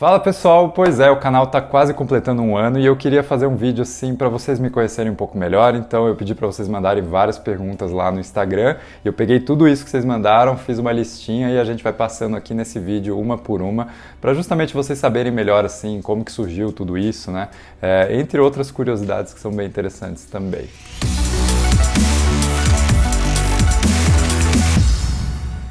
Fala pessoal, pois é, o canal está quase completando um ano e eu queria fazer um vídeo assim para vocês me conhecerem um pouco melhor, então eu pedi para vocês mandarem várias perguntas lá no Instagram e eu peguei tudo isso que vocês mandaram, fiz uma listinha e a gente vai passando aqui nesse vídeo uma por uma para justamente vocês saberem melhor assim como que surgiu tudo isso, né? Entre outras curiosidades que são bem interessantes também.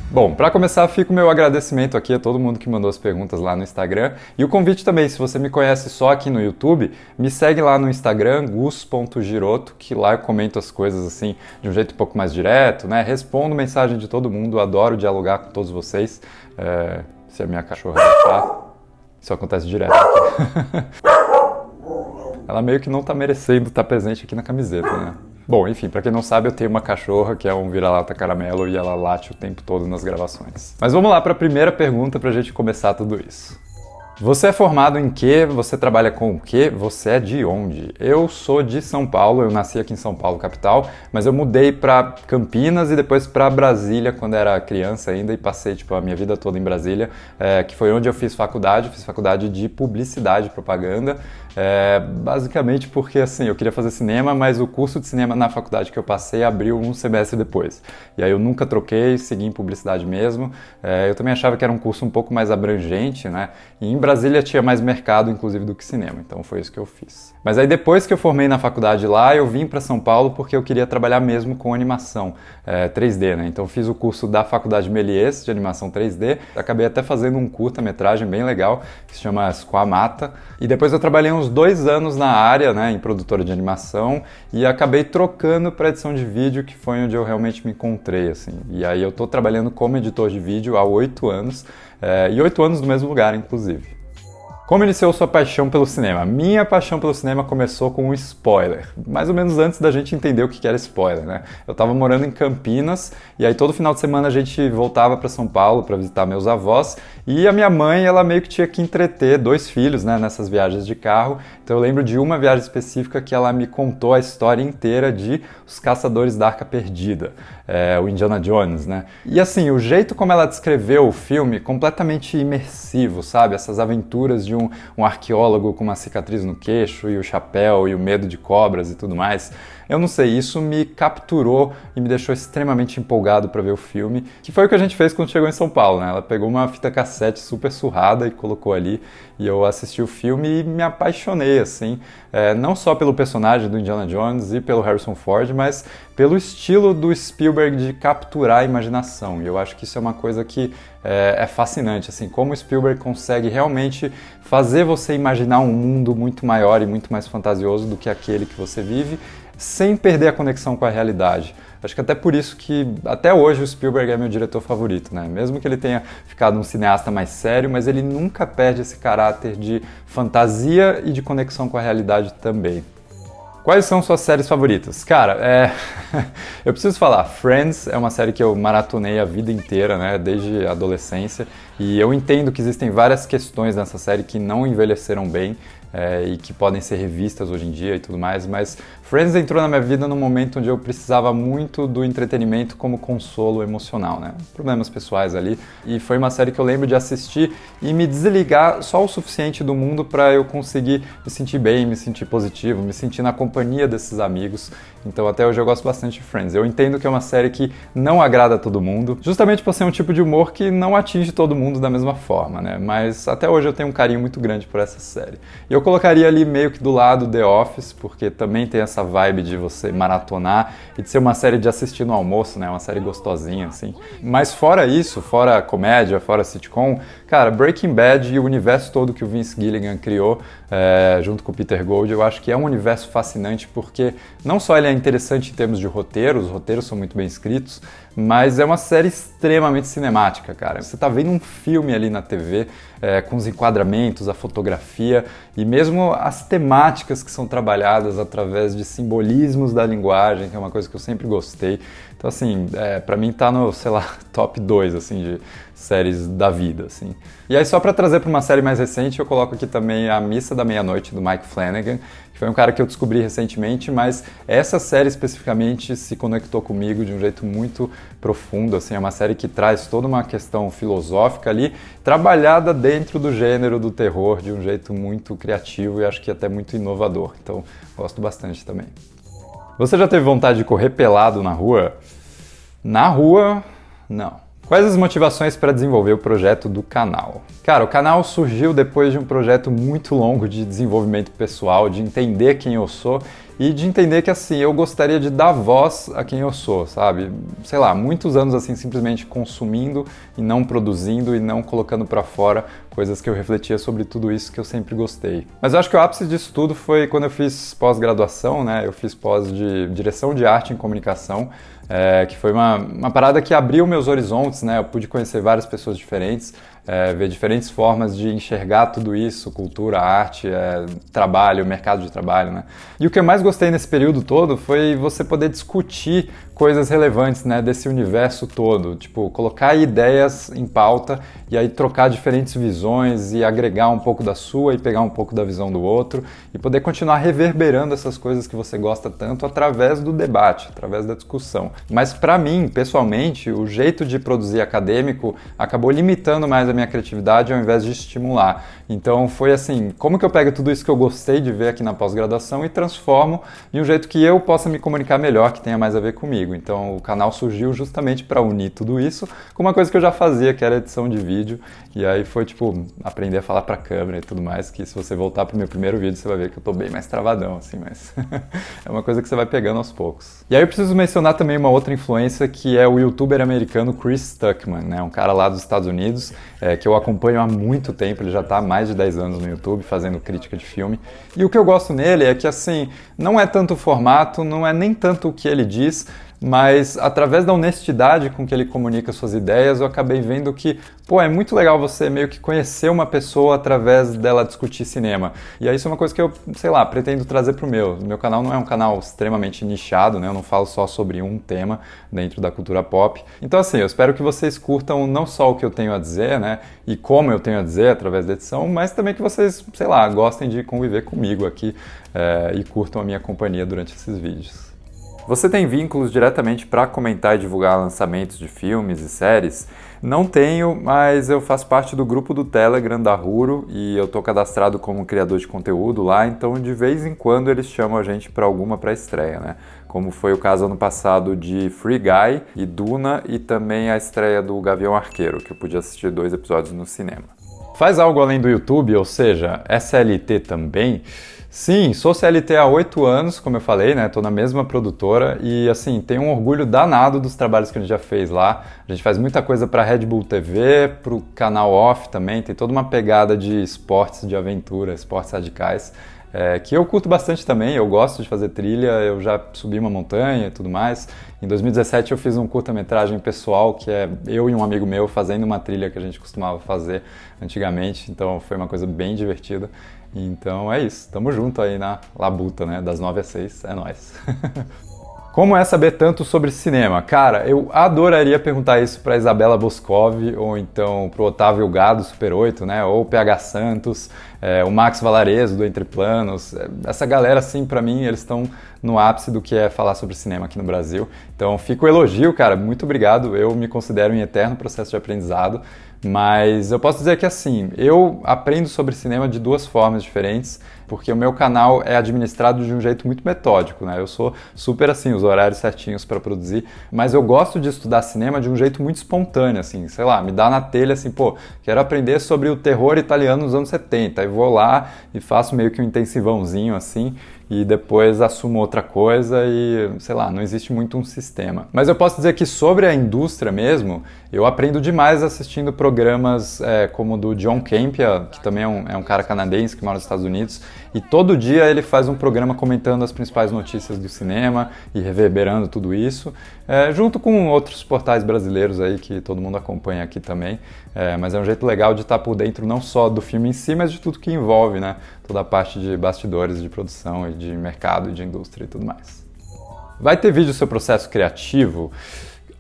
Bom, para começar, fica o meu agradecimento aqui a todo mundo que mandou as perguntas lá no Instagram. E o convite também, se você me conhece só aqui no YouTube, me segue lá no Instagram, gus.giroto, que lá eu comento as coisas assim de um jeito um pouco mais direto, né? Respondo mensagem de todo mundo, adoro dialogar com todos vocês. Se a minha cachorra deixar, isso acontece direto aqui. Ela meio que não tá merecendo estar presente aqui na camiseta, né? Bom, enfim, pra quem não sabe, eu tenho uma cachorra que é um vira-lata caramelo e ela late o tempo todo nas gravações. Mas vamos lá para a primeira pergunta pra gente começar tudo isso. Você é formado em quê? Você trabalha com o quê? Você é de onde? Eu sou de São Paulo, eu nasci aqui em São Paulo, capital, mas eu mudei para Campinas e depois para Brasília quando era criança ainda e passei a minha vida toda em Brasília, que foi onde eu fiz faculdade de publicidade e propaganda, basicamente porque assim, eu queria fazer cinema, mas o curso de cinema na faculdade que eu passei abriu um semestre depois. E aí eu nunca troquei, segui em publicidade mesmo. Eu também achava que era um curso um pouco mais abrangente, né? E em Brasília tinha mais mercado, inclusive, do que cinema, então foi isso que eu fiz. Mas aí depois que eu formei na faculdade lá, eu vim para São Paulo porque eu queria trabalhar mesmo com animação 3D, né? Então fiz o curso da Faculdade Méliès de animação 3D, acabei até fazendo um curta-metragem bem legal, que se chama Squamata, e depois eu trabalhei uns 2 anos na área, né, em produtora de animação, e acabei trocando para edição de vídeo, que foi onde eu realmente me encontrei, assim. E aí eu tô trabalhando como editor de vídeo há 8 anos, e 8 anos no mesmo lugar, inclusive. Como iniciou sua paixão pelo cinema? Minha paixão pelo cinema começou com um spoiler, mais ou menos antes da gente entender o que era spoiler, né? Eu tava morando em Campinas e aí todo final de semana a gente voltava para São Paulo para visitar meus avós e a minha mãe, ela meio que tinha que entreter 2 filhos, né, nessas viagens de carro. Então eu lembro de uma viagem específica que ela me contou a história inteira de Os Caçadores da Arca Perdida, o Indiana Jones, né? E assim, o jeito como ela descreveu o filme, completamente imersivo, sabe? Essas aventuras de um arqueólogo com uma cicatriz no queixo e o chapéu e o medo de cobras e tudo mais. Eu não sei, isso me capturou e me deixou extremamente empolgado para ver o filme, que foi o que a gente fez quando chegou em São Paulo, né? Ela pegou uma fita cassete super surrada e colocou ali, e eu assisti o filme e me apaixonei, assim, não só pelo personagem do Indiana Jones e pelo Harrison Ford, mas pelo estilo do Spielberg de capturar a imaginação. E eu acho que isso é uma coisa que é fascinante, assim, como o Spielberg consegue realmente fazer você imaginar um mundo muito maior e muito mais fantasioso do que aquele que você vive, sem perder a conexão com a realidade. Acho que até por isso que, até hoje, o Spielberg é meu diretor favorito, né? Mesmo que ele tenha ficado um cineasta mais sério, mas ele nunca perde esse caráter de fantasia e de conexão com a realidade também. Quais são suas séries favoritas? Cara, eu preciso falar, Friends é uma série que eu maratonei a vida inteira, né, desde a adolescência, e eu entendo que existem várias questões nessa série que não envelheceram bem, e que podem ser revistas hoje em dia e tudo mais, mas Friends entrou na minha vida num momento onde eu precisava muito do entretenimento como consolo emocional, né? Problemas pessoais ali, e foi uma série que eu lembro de assistir e me desligar só o suficiente do mundo para eu conseguir me sentir bem, me sentir positivo, me sentir na companhia desses amigos. Então até hoje eu gosto bastante de Friends. Eu entendo que é uma série que não agrada a todo mundo, justamente por ser um tipo de humor que não atinge todo mundo da mesma forma, né? Mas até hoje eu tenho um carinho muito grande por essa série. E eu colocaria ali meio que do lado The Office, porque também tem essa vibe de você maratonar e de ser uma série de assistir no almoço, né? Uma série gostosinha, assim. Mas fora isso, fora comédia, fora sitcom, cara, Breaking Bad e o universo todo que o Vince Gilligan criou, junto com o Peter Gould, eu acho que é um universo fascinante porque não só ele é interessante em termos de roteiro, os roteiros são muito bem escritos, mas é uma série extremamente cinemática, cara. Você tá vendo um filme ali na TV, com os enquadramentos, a fotografia e mesmo as temáticas que são trabalhadas através de simbolismos da linguagem, que é uma coisa que eu sempre gostei. Então, assim, pra mim tá no, sei lá, top 2, assim, de séries da vida, assim. E aí, só pra trazer pra uma série mais recente, eu coloco aqui também A Missa da Meia-Noite, do Mike Flanagan, que foi um cara que eu descobri recentemente, mas essa série especificamente se conectou comigo de um jeito muito profundo, assim, é uma série que traz toda uma questão filosófica ali, trabalhada dentro do gênero do terror de um jeito muito criativo e acho que até muito inovador, então gosto bastante também. Você já teve vontade de correr pelado na rua? Na rua, não. Quais as motivações para desenvolver o projeto do canal? Cara, o canal surgiu depois de um projeto muito longo de desenvolvimento pessoal, de entender quem eu sou e de entender que, assim, eu gostaria de dar voz a quem eu sou, sabe? Sei lá, muitos anos, assim, simplesmente consumindo e não produzindo e não colocando para fora coisas que eu refletia sobre tudo isso que eu sempre gostei. Mas eu acho que o ápice disso tudo foi quando eu fiz pós-graduação, né? Eu fiz pós de direção de arte em comunicação, que foi uma parada que abriu meus horizontes, né? Eu pude conhecer várias pessoas diferentes, ver diferentes formas de enxergar tudo isso, cultura, arte, trabalho, mercado de trabalho, né? E o que eu mais gostei nesse período todo foi você poder discutir coisas relevantes, né, desse universo todo, tipo, colocar ideias em pauta e aí trocar diferentes visões e agregar um pouco da sua e pegar um pouco da visão do outro e poder continuar reverberando essas coisas que você gosta tanto através do debate, através da discussão. Mas para mim, pessoalmente, o jeito de produzir acadêmico acabou limitando mais a minha criatividade ao invés de estimular. Então foi assim, como que eu pego tudo isso que eu gostei de ver aqui na pós-graduação e transformo de um jeito que eu possa me comunicar melhor, que tenha mais a ver comigo. Então o canal surgiu justamente para unir tudo isso com uma coisa que eu já fazia, que era edição de vídeo. E aí foi tipo, aprender a falar pra câmera e tudo mais, que se você voltar pro meu primeiro vídeo, você vai ver que eu tô bem mais travadão, assim, mas é uma coisa que você vai pegando aos poucos. E aí eu preciso mencionar também uma outra influência, que é o youtuber americano Chris Tuckman, né? Um cara lá dos Estados Unidos, que eu acompanho há muito tempo, ele já tá há mais de 10 anos no YouTube, fazendo crítica de filme. E o que eu gosto nele é que, assim, não é tanto o formato, não é nem tanto o que ele diz, mas através da honestidade com que ele comunica suas ideias, eu acabei vendo que, pô, é muito legal você meio que conhecer uma pessoa através dela discutir cinema. E aí isso é uma coisa que eu, sei lá, pretendo trazer pro meu. O meu canal não é um canal extremamente nichado, né? Eu não falo só sobre um tema dentro da cultura pop. Então, assim, eu espero que vocês curtam não só o que eu tenho a dizer, né? E como eu tenho a dizer através da edição, mas também que vocês, sei lá, gostem de conviver comigo aqui e curtam a minha companhia durante esses vídeos. Você tem vínculos diretamente para comentar e divulgar lançamentos de filmes e séries? Não tenho, mas eu faço parte do grupo do Telegram da Huro e eu estou cadastrado como criador de conteúdo lá, então de vez em quando eles chamam a gente para alguma pré-estreia, né? Como foi o caso ano passado de Free Guy e Duna e também a estreia do Gavião Arqueiro, que eu pude assistir 2 episódios no cinema. Faz algo além do YouTube, ou seja, SLT também? Sim, sou CLT há 8 anos, como eu falei, né? Tô na mesma produtora e, assim, tenho um orgulho danado dos trabalhos que a gente já fez lá. A gente faz muita coisa para Red Bull TV, pro canal Off também, tem toda uma pegada de esportes de aventura, esportes radicais, que eu curto bastante também. Eu gosto de fazer trilha, eu já subi uma montanha e tudo mais. Em 2017 eu fiz um curta-metragem pessoal, que é eu e um amigo meu fazendo uma trilha que a gente costumava fazer antigamente, então foi uma coisa bem divertida. Então é isso, tamo junto aí na labuta, né? Das 9 às 6, é nóis. Como é saber tanto sobre cinema? Cara, eu adoraria perguntar isso para Isabela Boscov, ou então pro Otávio Gado, Super 8, né? Ou o PH Santos, o Max Valarezo, do Entre Planos. Essa galera, assim, para mim, eles estão no ápice do que é falar sobre cinema aqui no Brasil. Então fica o elogio, cara, muito obrigado. Eu me considero em eterno processo de aprendizado. Mas eu posso dizer que, assim, eu aprendo sobre cinema de 2 formas diferentes, porque o meu canal é administrado de um jeito muito metódico, né? Eu sou super, assim, os horários certinhos para produzir, mas eu gosto de estudar cinema de um jeito muito espontâneo, assim, sei lá, me dá na telha, assim, pô, quero aprender sobre o terror italiano dos anos 70, aí vou lá e faço meio que um intensivãozinho, assim, e depois assumo outra coisa e, sei lá, não existe muito um sistema. Mas eu posso dizer que sobre a indústria mesmo, eu aprendo demais assistindo programas como o do John Campea, que também é um cara canadense que mora nos Estados Unidos, e todo dia ele faz um programa comentando as principais notícias do cinema e reverberando tudo isso, junto com outros portais brasileiros aí que todo mundo acompanha aqui também, mas é um jeito legal de estar por dentro não só do filme em si, mas de tudo que envolve, né? Toda a parte de bastidores de produção e de mercado e de indústria e tudo mais. Vai ter vídeo do seu processo criativo?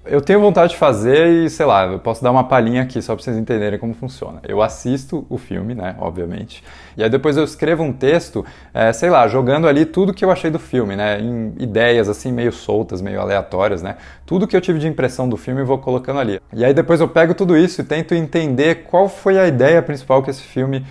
Eu tenho vontade de fazer e, sei lá, eu posso dar uma palhinha aqui só para vocês entenderem como funciona. Eu assisto o filme, né, obviamente, e aí depois eu escrevo um texto, sei lá, jogando ali tudo que eu achei do filme, né, em ideias assim meio soltas, meio aleatórias, né, tudo que eu tive de impressão do filme eu vou colocando ali. E aí depois eu pego tudo isso e tento entender qual foi a ideia principal que esse filme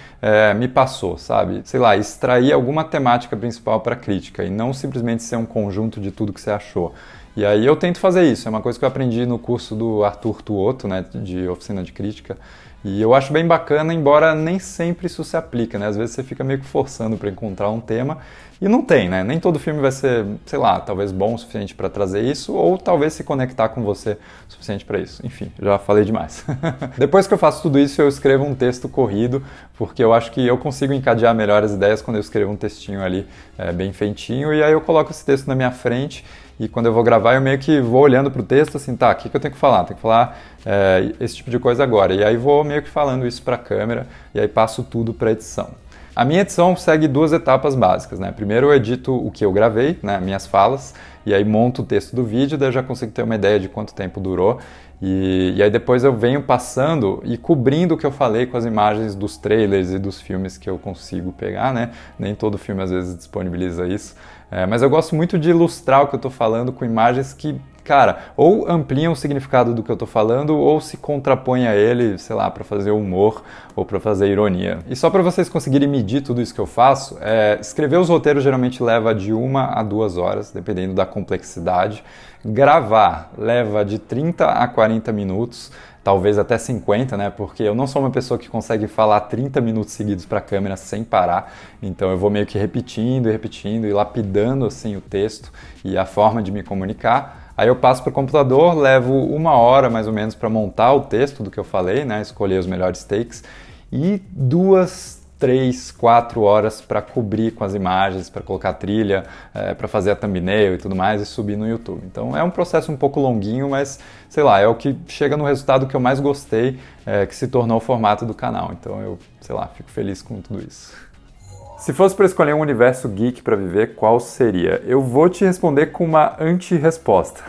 me passou, sabe? Sei lá, extrair alguma temática principal para a crítica e não simplesmente ser um conjunto de tudo que você achou. E aí eu tento fazer isso, é uma coisa que eu aprendi no curso do Arthur Tuoto, né, de oficina de crítica, e eu acho bem bacana, embora nem sempre isso se aplica, né, às vezes você fica meio que forçando para encontrar um tema, e não tem, né, nem todo filme vai ser, sei lá, talvez bom o suficiente para trazer isso, ou talvez se conectar com você o suficiente para isso, enfim, já falei demais. Depois que eu faço tudo isso, eu escrevo um texto corrido, porque eu acho que eu consigo encadear melhor as ideias quando eu escrevo um textinho ali bem feitinho, e aí eu coloco esse texto na minha frente. E quando eu vou gravar, eu meio que vou olhando pro texto, assim, tá, o que eu tenho que falar? Tenho que falar esse tipo de coisa agora. E aí vou meio que falando isso pra câmera, e aí passo tudo pra edição. A minha edição segue 2 etapas básicas, né? Primeiro eu edito o que eu gravei, né, minhas falas, e aí monto o texto do vídeo, daí eu já consigo ter uma ideia de quanto tempo durou. E aí depois eu venho passando e cobrindo o que eu falei com as imagens dos trailers e dos filmes que eu consigo pegar, né? Nem todo filme às vezes disponibiliza isso. Mas eu gosto muito de ilustrar o que eu tô falando com imagens que, cara, ou ampliam o significado do que eu tô falando ou se contrapõem a ele, sei lá, para fazer humor ou para fazer ironia. E só para vocês conseguirem medir tudo isso que eu faço, escrever os roteiros geralmente leva de 1 a 2 horas, dependendo da complexidade. Gravar leva de 30 a 40 minutos, talvez até 50, né? Porque eu não sou uma pessoa que consegue falar 30 minutos seguidos para a câmera sem parar, então eu vou meio que repetindo e repetindo e lapidando assim o texto e a forma de me comunicar. Aí eu passo para o computador, levo 1 hora mais ou menos para montar o texto do que eu falei, né? Escolher os melhores takes e 2, 3, 4 horas para cobrir com as imagens, para colocar trilha, para fazer a thumbnail e tudo mais e subir no YouTube. Então é um processo um pouco longuinho, mas sei lá, é o que chega no resultado que eu mais gostei, que se tornou o formato do canal. Então eu, sei lá, fico feliz com tudo isso. Se fosse para escolher um universo geek para viver, qual seria? Eu vou te responder com uma anti-resposta.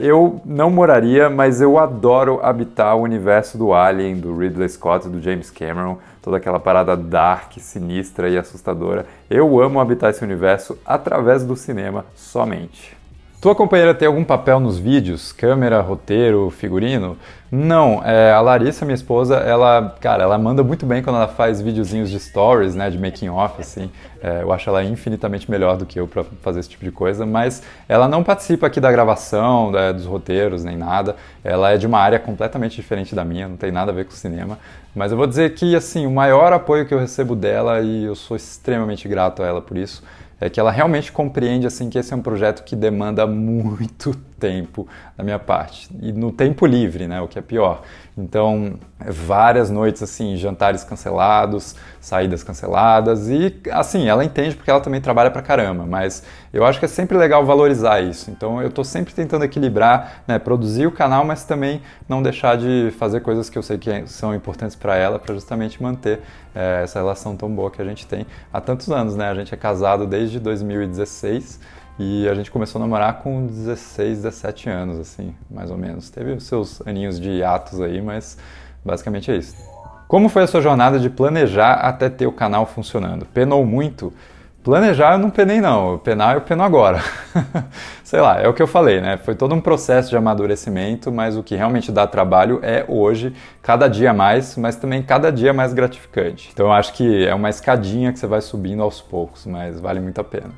Eu não moraria, mas eu adoro habitar o universo do Alien, do Ridley Scott, do James Cameron, toda aquela parada dark, sinistra e assustadora. Eu amo habitar esse universo através do cinema somente. Tua companheira tem algum papel nos vídeos? Câmera, roteiro, figurino? Não, a Larissa, minha esposa, ela manda muito bem quando ela faz videozinhos de stories, né, de making off, assim. Eu acho ela infinitamente melhor do que eu para fazer esse tipo de coisa, mas ela não participa aqui da gravação, dos roteiros, nem nada. Ela é de uma área completamente diferente da minha, não tem nada a ver com cinema. Mas eu vou dizer que, assim, o maior apoio que eu recebo dela, e eu sou extremamente grato a ela por isso, é que ela realmente compreende assim que esse é um projeto que demanda muito tempo da minha parte. E no tempo livre, né, o que é pior. Então, várias noites assim, jantares cancelados, saídas canceladas e assim, ela entende porque ela também trabalha pra caramba, mas eu acho que é sempre legal valorizar isso. Então, eu tô sempre tentando equilibrar, né, produzir o canal, mas também não deixar de fazer coisas que eu sei que são importantes para ela, para justamente manter essa relação tão boa que a gente tem há tantos anos, né? A gente é casado desde 2016 e a gente começou a namorar com 16, 17 anos, assim, mais ou menos. Teve os seus aninhos de hiatos aí, mas basicamente é isso. Como foi a sua jornada de planejar até ter o canal funcionando? Penou muito? Planejar eu não penei não, penar eu peno agora. Sei lá, é o que eu falei, né? Foi todo um processo de amadurecimento, mas o que realmente dá trabalho é hoje, cada dia mais, mas também cada dia mais gratificante. Então eu acho que é uma escadinha que você vai subindo aos poucos, mas vale muito a pena.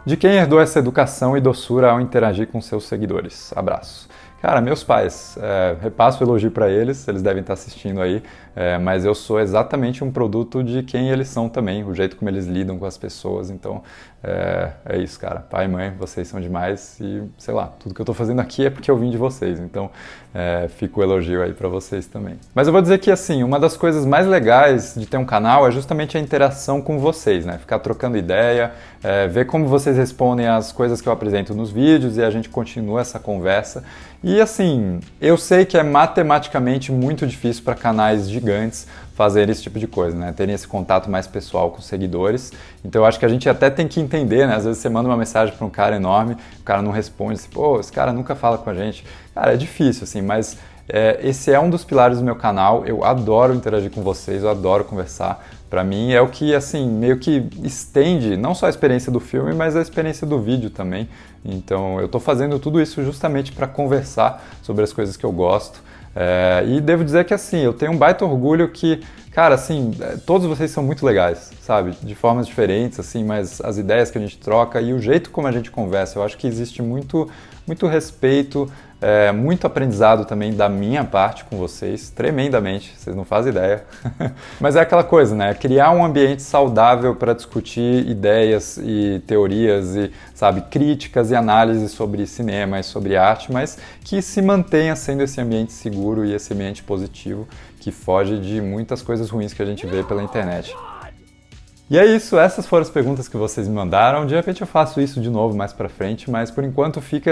De quem herdou essa educação e doçura ao interagir com seus seguidores? Abraço. Cara, meus pais, repasso o elogio para eles devem estar assistindo aí, mas eu sou exatamente um produto de quem eles são também, o jeito como eles lidam com as pessoas, então é isso, cara. Pai e mãe, vocês são demais e, sei lá, tudo que eu tô fazendo aqui é porque eu vim de vocês, então fica o elogio aí para vocês também. Mas eu vou dizer que, assim, uma das coisas mais legais de ter um canal é justamente a interação com vocês, né? Ficar trocando ideia, ver como vocês respondem às coisas que eu apresento nos vídeos e a gente continua essa conversa. E E assim, eu sei que é matematicamente muito difícil para canais gigantes fazerem esse tipo de coisa, né? Terem esse contato mais pessoal com os seguidores. Então eu acho que a gente até tem que entender, né? Às vezes você manda uma mensagem para um cara enorme, o cara não responde, assim, pô, esse cara nunca fala com a gente. Cara, é difícil, assim, mas esse é um dos pilares do meu canal. Eu adoro interagir com vocês, eu adoro conversar. Para mim é o que, assim, meio que estende não só a experiência do filme, mas a experiência do vídeo também. Então eu estou fazendo tudo isso justamente para conversar sobre as coisas que eu gosto. E devo dizer que, assim, eu tenho um baita orgulho que, cara, assim, todos vocês são muito legais, sabe? De formas diferentes, assim, mas as ideias que a gente troca e o jeito como a gente conversa, eu acho que existe muito respeito, muito aprendizado também da minha parte com vocês, tremendamente, vocês não fazem ideia. Mas é aquela coisa, né? Criar um ambiente saudável para discutir ideias e teorias e, sabe, críticas e análises sobre cinema e sobre arte, mas que se mantenha sendo esse ambiente seguro e esse ambiente positivo que foge de muitas coisas ruins que a gente vê pela internet. E é isso, essas foram as perguntas que vocês me mandaram. De repente eu faço isso de novo mais pra frente, mas por enquanto fica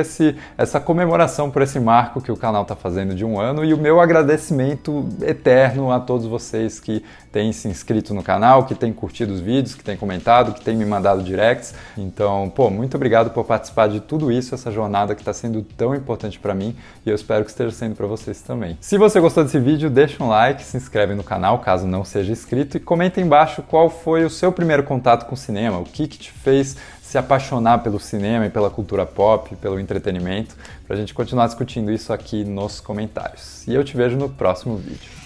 essa comemoração por esse marco que o canal tá fazendo de 1 ano e o meu agradecimento eterno a todos vocês que têm se inscrito no canal, que têm curtido os vídeos, que têm comentado, que têm me mandado directs. Então, pô, muito obrigado por participar de tudo isso, essa jornada que tá sendo tão importante pra mim e eu espero que esteja sendo pra vocês também. Se você gostou desse vídeo, deixa um like, se inscreve no canal caso não seja inscrito e comenta aí embaixo qual foi o seu primeiro contato com o cinema, o que te fez se apaixonar pelo cinema e pela cultura pop, pelo entretenimento, pra gente continuar discutindo isso aqui nos comentários. E eu te vejo no próximo vídeo.